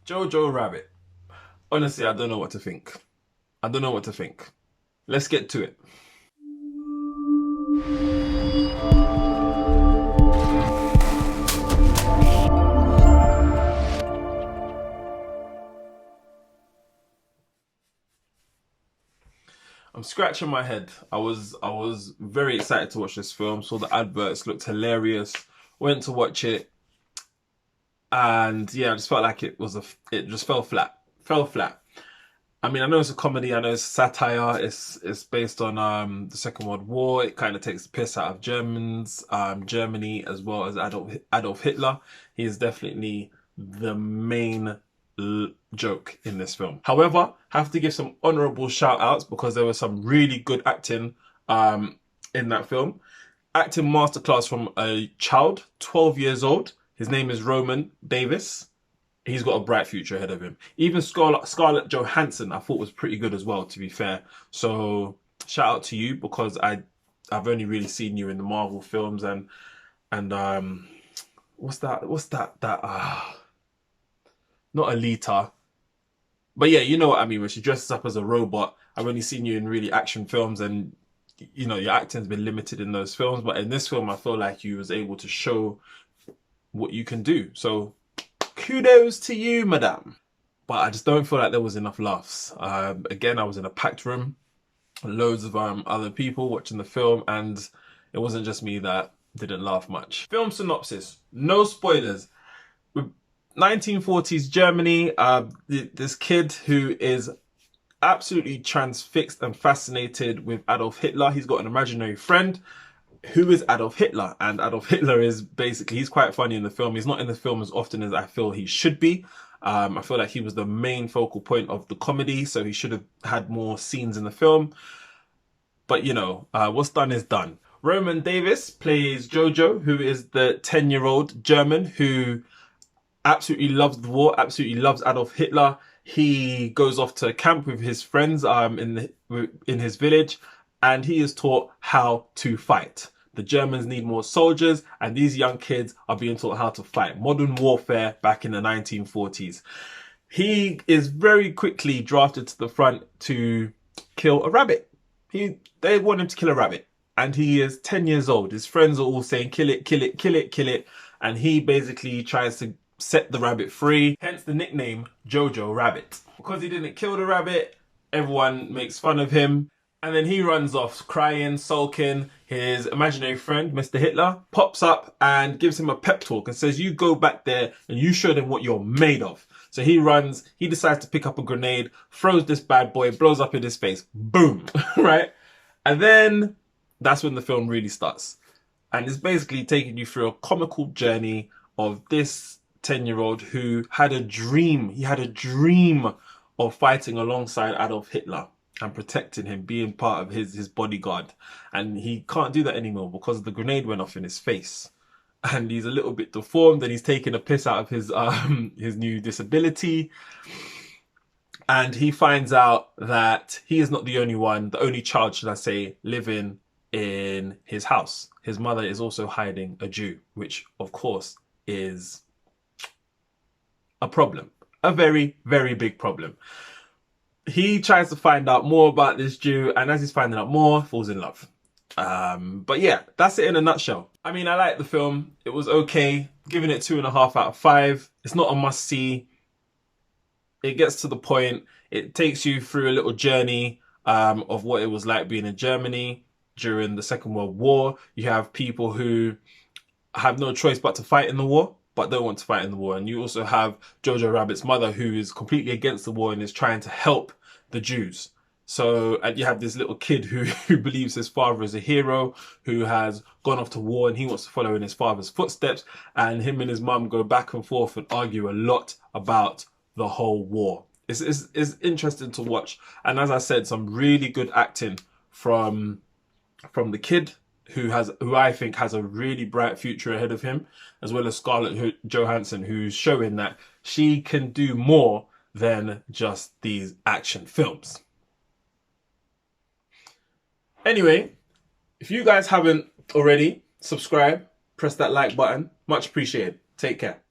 Jojo Rabbit. Honestly, I don't know what to think. I don't know what to think. Let's get to it. I'm scratching my head. I was very excited to watch this film. Saw the adverts, looked hilarious. Went to watch it, and yeah, I just felt like it just fell flat. Fell flat. I mean, I know it's a comedy. I know it's satire. It's based on the Second World War. It kind of takes the piss out of Germans, Germany, as well as Adolf Hitler. He is definitely the main joke in this film. However, I have to give some honourable shout outs because there was some really good acting in that film. Acting masterclass from a child, 12 years old. His name is Roman Davis. He's got a bright future ahead of him. Even Scarlett Johansson, I thought was pretty good as well, to be fair. So shout out to you because I've only really seen you in the Marvel films and what's that not Alita, but yeah, you know what I mean, when she dresses up as a robot. I've only seen you in really action films, and you know your acting's been limited in those films, but in this film I feel like you was able to show what you can do. So kudos to you, madame. But I just don't feel like there was enough laughs. Again, I was in a packed room, loads of other people watching the film, and it wasn't just me that didn't laugh much. Film synopsis, no spoilers. With 1940s Germany, this kid who is absolutely transfixed and fascinated with Adolf Hitler. He's got an imaginary friend who is Adolf Hitler, and Adolf Hitler is basically, he's quite funny in the film. He's not in the film as often as I feel he should be. I feel like he was the main focal point of the comedy, so he should have had more scenes in the film. But you know, what's done is done. Roman Davis plays Jojo, who is the 10-year-old German who absolutely loves the war, absolutely loves Adolf Hitler. He goes off to camp with his friends in his village, and he is taught how to fight. The Germans need more soldiers, and these young kids are being taught how to fight. Modern warfare back in the 1940s. He is very quickly drafted to the front to kill a rabbit. They want him to kill a rabbit, and he is 10 years old. His friends are all saying, kill it, kill it, kill it, kill it. And he basically tries to set the rabbit free, hence the nickname Jojo Rabbit. Because he didn't kill the rabbit, everyone makes fun of him. And then he runs off crying, sulking. His imaginary friend, Mr. Hitler, pops up and gives him a pep talk and says, you go back there and you show them what you're made of. So he runs, he decides to pick up a grenade, throws this bad boy, blows up in his face. Boom, right? And then that's when the film really starts. And it's basically taking you through a comical journey of this 10-year-old who had a dream. He had a dream of fighting alongside Adolf Hitler and protecting him, being part of his bodyguard. And he can't do that anymore because the grenade went off in his face. And he's a little bit deformed, and he's taking a piss out of his new disability. And he finds out that he is not the only one, the only child, should I say, living in his house. His mother is also hiding a Jew, which of course is a problem. A very, very big problem. He tries to find out more about this Jew, and as he's finding out more, falls in love. But yeah, that's it in a nutshell. I mean, I like the film. It was okay. Giving it 2.5 out of 5. It's not a must-see. It gets to the point. It takes you through a little journey of what it was like being in Germany during the Second World War. You have people who have no choice but to fight in the war, but don't want to fight in the war. And you also have Jojo Rabbit's mother, who is completely against the war and is trying to help the Jews. So, and you have this little kid who believes his father is a hero, who has gone off to war and he wants to follow in his father's footsteps. And him and his mum go back and forth and argue a lot about the whole war. It's interesting to watch. And as I said, some really good acting from the kid, who I think has a really bright future ahead of him, as well as Scarlett Johansson, who's showing that she can do more than just these action films. Anyway, if you guys haven't already, subscribe, press that like button. Much appreciated. Take care.